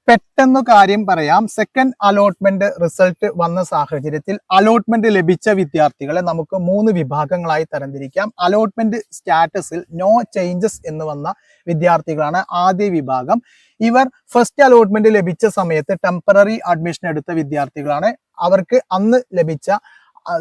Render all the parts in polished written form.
പെട്ടെന്ന് കാര്യം പറയാം. സെക്കൻഡ് അലോട്ട്മെന്റ് റിസൾട്ട് വന്ന സാഹചര്യത്തിൽ അലോട്ട്മെന്റ് ലഭിച്ച വിദ്യാർത്ഥികളെ നമുക്ക് 3 വിഭാഗങ്ങളായി തരംതിരിക്കാം. അലോട്ട്മെന്റ് സ്റ്റാറ്റസിൽ നോ ചേഞ്ചസ് എന്ന് വന്ന വിദ്യാർത്ഥികളാണ് ആദ്യ വിഭാഗം. ഇവർ ഫസ്റ്റ് അലോട്ട്മെന്റ് ലഭിച്ച സമയത്ത് ടെമ്പററി അഡ്മിഷൻ എടുത്ത വിദ്യാർത്ഥികളാണ്. അവർക്ക് അന്ന് ലഭിച്ച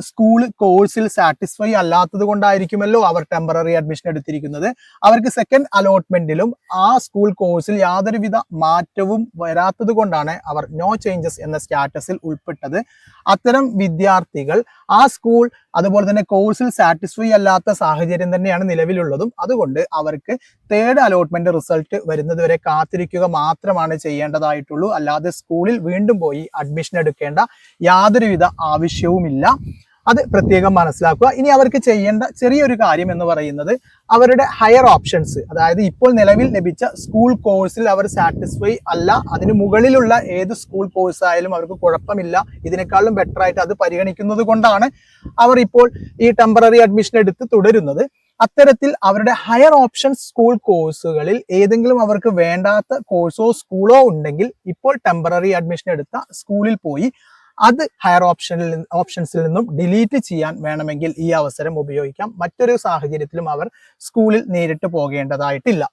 സ്കൂൾ കോഴ്സിൽ സാറ്റിസ്ഫൈ അല്ലാത്തത് കൊണ്ടായിരിക്കുമല്ലോ അവർ ടെമ്പററി അഡ്മിഷൻ എടുത്തിരിക്കുന്നത്. അവർക്ക് സെക്കൻഡ് അലോട്ട്മെന്റിലും ആ സ്കൂൾ കോഴ്സിൽ യാതൊരുവിധ മാറ്റവും വരാത്തത് കൊണ്ടാണ് അവർ നോ ചേഞ്ചസ് എന്ന സ്റ്റാറ്റസിൽ ഉൾപ്പെട്ടത്. അത്തരം വിദ്യാർത്ഥികൾ ആ സ്കൂൾ അതുപോലെ തന്നെ കോഴ്സിൽ സാറ്റിസ്ഫൈ അല്ലാത്ത സാഹചര്യം തന്നെയാണ് നിലവിലുള്ളതും. അതുകൊണ്ട് അവർക്ക് തേർഡ് അലോട്ട്മെന്റ് റിസൾട്ട് വരുന്നത് വരെ കാത്തിരിക്കുക മാത്രമാണ് ചെയ്യേണ്ടതായിട്ടുള്ളൂ. അല്ലാതെ സ്കൂളിൽ വീണ്ടും പോയി അഡ്മിഷൻ എടുക്കേണ്ട യാതൊരുവിധ ആവശ്യവുമില്ല. അത് പ്രത്യേകം മനസ്സിലാക്കുക. ഇനി അവർക്ക് ചെയ്യേണ്ട ചെറിയൊരു കാര്യം എന്ന് പറയുന്നത് അവരുടെ ഹയർ ഓപ്ഷൻസ്, അതായത് ഇപ്പോൾ നിലവിൽ ലഭിച്ച സ്കൂൾ കോഴ്സിൽ അവർ സാറ്റിസ്ഫൈ അല്ല, അതിന് മുകളിലുള്ള ഏത് സ്കൂൾ കോഴ്സ് ആയാലും അവർക്ക് കുഴപ്പമില്ല, ഇതിനേക്കാളും ബെറ്റർ ആയിട്ട് അത് പരിഗണിക്കുന്നത് കൊണ്ടാണ് അവർ ഇപ്പോൾ ഈ ടെമ്പററി അഡ്മിഷൻ എടുത്ത് തുടരുന്നത്. അത്തരത്തിൽ അവരുടെ ഹയർ ഓപ്ഷൻ സ്കൂൾ കോഴ്സുകളിൽ ഏതെങ്കിലും അവർക്ക് വേണ്ടാത്ത കോഴ്സോ സ്കൂളോ ഉണ്ടെങ്കിൽ ഇപ്പോൾ ടെമ്പററി അഡ്മിഷൻ എടുത്ത സ്കൂളിൽ പോയി അത് ഹയർ ഓപ്ഷൻസിൽ നിന്നും ഡിലീറ്റ് ചെയ്യാൻ വേണമെങ്കിൽ ഈ അവസരം ഉപയോഗിക്കാം. മറ്റൊരു സാഹചര്യത്തിലും അവർ സ്കൂളിൽ നേരിട്ട് പോകേണ്ടതായിട്ടില്ല.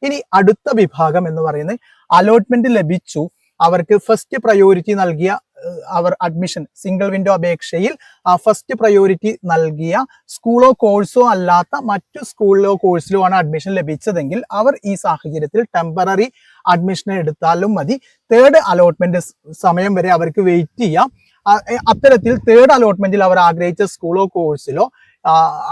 ഇനി അടുത്ത വിഭാഗം എന്ന് പറയുന്നത് അലോട്ട്മെന്റ് ലഭിച്ചു, അവർക്ക് ഫസ്റ്റ് പ്രയോറിറ്റി നൽകിയ അവർ അഡ്മിഷൻ സിംഗിൾ വിൻഡോ അപേക്ഷയിൽ ഫസ്റ്റ് പ്രയോറിറ്റി നൽകിയ സ്കൂളോ കോഴ്സോ അല്ലാത്ത മറ്റു സ്കൂളിലോ കോഴ്സിലോ ആണ് അഡ്മിഷൻ ലഭിച്ചതെങ്കിൽ അവർ ഈ സാഹചര്യത്തിൽ ടെമ്പററി അഡ്മിഷൻ എടുത്താലും മതി. തേർഡ് അലോട്ട്മെന്റ് സമയം വരെ അവർക്ക് വെയിറ്റ് ചെയ്യാം. അത്തരത്തിൽ തേർഡ് അലോട്ട്മെന്റിൽ അവർ ആഗ്രഹിച്ച സ്കൂളോ കോഴ്സിലോ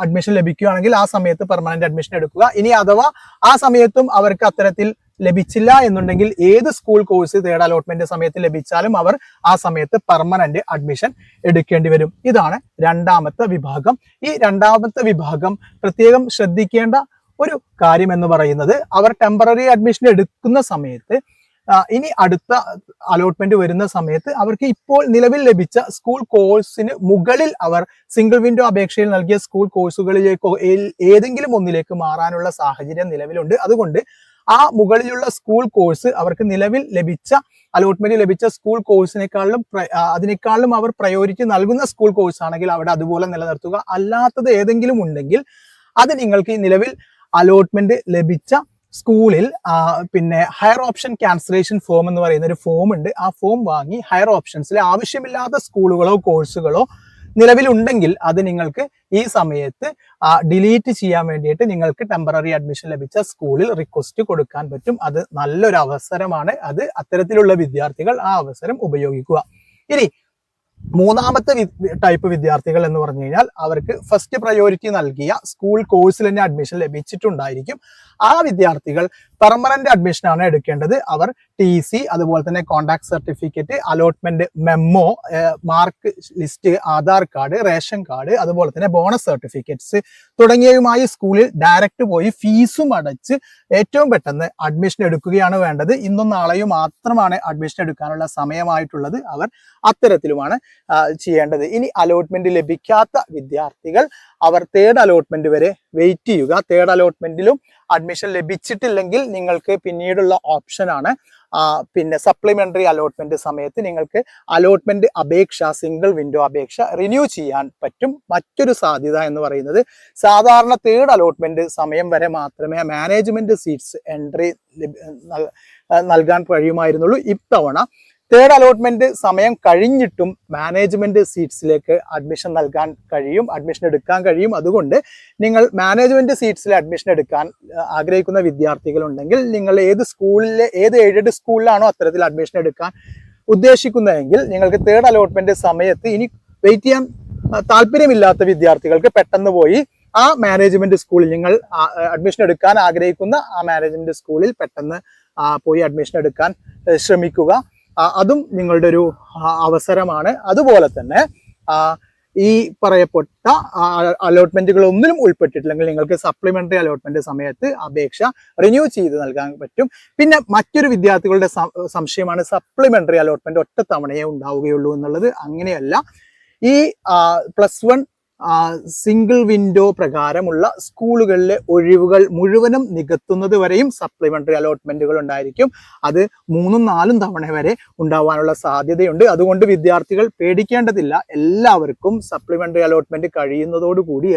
അഡ്മിഷൻ ലഭിക്കുകയാണെങ്കിൽ ആ സമയത്ത് പെർമനന്റ് അഡ്മിഷൻ എടുക്കുക. ഇനി അഥവാ ആ സമയത്തും അവർക്ക് അത്തരത്തിൽ ലഭിച്ചില്ല എന്നുണ്ടെങ്കിൽ ഏത് സ്കൂൾ കോഴ്സ് തേർഡ് അലോട്ട്മെന്റ് സമയത്ത് ലഭിച്ചാലും അവർ ആ സമയത്ത് പെർമനന്റ് അഡ്മിഷൻ എടുക്കേണ്ടി വരും. ഇതാണ് രണ്ടാമത്തെ വിഭാഗം. ഈ രണ്ടാമത്തെ വിഭാഗം പ്രത്യേകം ശ്രദ്ധിക്കേണ്ട ഒരു കാര്യം എന്ന് പറയുന്നത് അവർ ടെമ്പററി അഡ്മിഷൻ എടുക്കുന്ന സമയത്ത് ഇനി അടുത്ത അലോട്ട്മെന്റ് വരുന്ന സമയത്ത് അവർക്ക് ഇപ്പോൾ നിലവിൽ ലഭിച്ച സ്കൂൾ കോഴ്സിന് മുകളിൽ അവർ സിംഗിൾ വിൻഡോ അപേക്ഷയിൽ നൽകിയ സ്കൂൾ കോഴ്സുകളിലേക്കോ ഏതെങ്കിലും ഒന്നിലേക്ക് മാറാനുള്ള സാഹചര്യം നിലവിലുണ്ട്. അതുകൊണ്ട് ആ മുകളിലുള്ള സ്കൂൾ കോഴ്സ് അവർക്ക് നിലവിൽ ലഭിച്ച അലോട്ട്മെന്റ് ലഭിച്ച സ്കൂൾ അതിനേക്കാളും അവർ പ്രയോറിറ്റി നൽകുന്ന സ്കൂൾ കോഴ്സ് ആണെങ്കിൽ അവിടെ അതുപോലെ നിലനിർത്തുക. അല്ലാത്തത് ഏതെങ്കിലും ഉണ്ടെങ്കിൽ അത് നിങ്ങൾക്ക് നിലവിൽ അലോട്ട്മെന്റ് ലഭിച്ച സ്കൂളിൽ പിന്നെ ഹയർ ഓപ്ഷൻ ക്യാൻസലേഷൻ ഫോം എന്ന് പറയുന്ന ഒരു ഫോം ഉണ്ട്. ആ ഫോം വാങ്ങി ഹയർ ഓപ്ഷൻസിലെ ആവശ്യമില്ലാത്ത സ്കൂളുകളോ കോഴ്സുകളോ നിലവിലുണ്ടെങ്കിൽ അത് നിങ്ങൾക്ക് ഈ സമയത്ത് ഡിലീറ്റ് ചെയ്യാൻ വേണ്ടിയിട്ട് നിങ്ങൾക്ക് ടെമ്പററി അഡ്മിഷൻ ലഭിച്ച സ്കൂളിൽ റിക്വസ്റ്റ് കൊടുക്കാൻ പറ്റും. അത് നല്ലൊരു അവസരമാണ്. അത് അത്തരത്തിലുള്ള വിദ്യാർത്ഥികൾ ആ അവസരം ഉപയോഗിക്കുക. ഇനി മൂന്നാമത്തെ ടൈപ്പ് വിദ്യാർത്ഥികൾ എന്ന് പറഞ്ഞു കഴിഞ്ഞാൽ അവർക്ക് ഫസ്റ്റ് പ്രയോറിറ്റി നൽകിയ സ്കൂൾ കോഴ്സിൽ തന്നെ അഡ്മിഷൻ ലഭിച്ചിട്ടുണ്ടായിരിക്കും. ആ വിദ്യാർത്ഥികൾ പെർമനന്റ് അഡ്മിഷൻ ആണ് എടുക്കേണ്ടത്. അവർ TC അതുപോലെ തന്നെ contact certificate, allotment memo, mark list, Aadhaar card, ration card അതുപോലെ തന്നെ ബോണസ് സർട്ടിഫിക്കറ്റ്സ് തുടങ്ങിയവയുമായി സ്കൂളിൽ ഡയറക്റ്റ് പോയി ഫീസും അടച്ച് ഏറ്റവും പെട്ടെന്ന് അഡ്മിഷൻ എടുക്കുകയാണ് വേണ്ടത്. ഇന്നും നാളെയും മാത്രമാണ് അഡ്മിഷൻ എടുക്കാനുള്ള സമയമായിട്ടുള്ളത്. അവർ അത്തരത്തിലുമാണ് ചെയ്യേണ്ടത്. ഇനി അലോട്ട്മെന്റ് ലഭിക്കാത്ത വിദ്യാർത്ഥികൾ അവർ തേർഡ് അലോട്ട്മെന്റ് വരെ വെയിറ്റ് ചെയ്യുക. തേർഡ് അലോട്ട്മെന്റിലും അഡ്മിഷൻ ലഭിച്ചിട്ടില്ലെങ്കിൽ നിങ്ങൾക്ക് പിന്നീടുള്ള ഓപ്ഷനാണ് പിന്നെ സപ്ലിമെന്ററി അലോട്ട്മെന്റ് സമയത്ത് നിങ്ങൾക്ക് അലോട്ട്മെന്റ് അപേക്ഷ സിംഗിൾ വിൻഡോ അപേക്ഷ റിന്യൂ ചെയ്യാൻ പറ്റും. മറ്റൊരു സാധ്യത എന്ന് പറയുന്നത് സാധാരണ തേർഡ് അലോട്ട്മെന്റ് സമയം വരെ മാത്രമേ മാനേജ്മെന്റ് സീറ്റ്സ് എൻട്രി നൽകാൻ കഴിയുമായിരുന്നുള്ളൂ. ഇത്തവണ തേർഡ് അലോട്ട്മെന്റ് സമയം കഴിഞ്ഞിട്ടും മാനേജ്മെന്റ് സീറ്റ്സിലേക്ക് അഡ്മിഷൻ നൽകാൻ കഴിയും, അഡ്മിഷൻ എടുക്കാൻ കഴിയും. അതുകൊണ്ട് നിങ്ങൾ മാനേജ്മെന്റ് സീറ്റ്സിൽ അഡ്മിഷൻ എടുക്കാൻ ആഗ്രഹിക്കുന്ന വിദ്യാർത്ഥികളുണ്ടെങ്കിൽ നിങ്ങൾ ഏത് എയ്ഡഡ് സ്കൂളിലാണോ അത്തരത്തിൽ അഡ്മിഷൻ എടുക്കാൻ ഉദ്ദേശിക്കുന്നതെങ്കിൽ നിങ്ങൾക്ക് തേർഡ് അലോട്ട്മെന്റ് സമയത്ത് ഇനി വെയിറ്റ് ചെയ്യാൻ താല്പര്യമില്ലാത്ത വിദ്യാർത്ഥികൾക്ക് പെട്ടെന്ന് പോയി ആ മാനേജ്മെന്റ് സ്കൂളിൽ നിങ്ങൾ അഡ്മിഷൻ എടുക്കാൻ ആഗ്രഹിക്കുന്ന ആ മാനേജ്മെന്റ് സ്കൂളിൽ പെട്ടെന്ന് പോയി അഡ്മിഷൻ എടുക്കാൻ ശ്രമിക്കുക. അതും നിങ്ങളുടെ ഒരു അവസരമാണ്. അതുപോലെ തന്നെ ഈ പറയപ്പെട്ട അലോട്ട്മെന്റുകളൊന്നിലും ഉൾപ്പെട്ടിട്ടില്ലെങ്കിൽ നിങ്ങൾക്ക് സപ്ലിമെന്ററി അലോട്ട്മെന്റ് സമയത്ത് അപേക്ഷ റിന്യൂ ചെയ്ത് നൽകാൻ പറ്റും. പിന്നെ മറ്റൊരു വിദ്യാർത്ഥികളുടെ സംശയമാണ് സപ്ലിമെന്ററി അലോട്ട്മെന്റ് ഒറ്റ തവണയേ ഉണ്ടാവുകയുള്ളൂ എന്നുള്ളത്. അങ്ങനെയല്ല. ഈ +1 സിംഗിൾ വിൻഡോ പ്രകാരമുള്ള സ്കൂളുകളിലെ ഒഴിവുകൾ മുഴുവനും നികത്തുന്നത് വരെയും സപ്ലിമെന്ററി അലോട്ട്മെന്റുകൾ ഉണ്ടായിരിക്കും. അത് 3-4 തവണ വരെ ഉണ്ടാവാനുള്ള സാധ്യതയുണ്ട്. അതുകൊണ്ട് വിദ്യാർത്ഥികൾ പേടിക്കേണ്ടതില്ല. എല്ലാവർക്കും സപ്ലിമെന്ററി അലോട്ട്മെന്റ് കഴിയുന്നതോടുകൂടി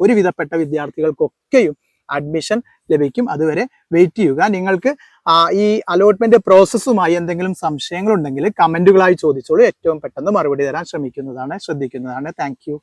ഒരുവിധപ്പെട്ട വിദ്യാർത്ഥികൾക്കൊക്കെയും അഡ്മിഷൻ ലഭിക്കും. അതുവരെ വെയിറ്റ് ചെയ്യുക. നിങ്ങൾക്ക് ഈ അലോട്ട്മെന്റ് പ്രോസസ്സുമായി എന്തെങ്കിലും സംശയങ്ങളുണ്ടെങ്കിൽ കമന്റുകളായി ചോദിച്ചോളൂ. ഏറ്റവും പെട്ടെന്ന് മറുപടി തരാൻ ശ്രദ്ധിക്കുന്നതാണ്. Thank you.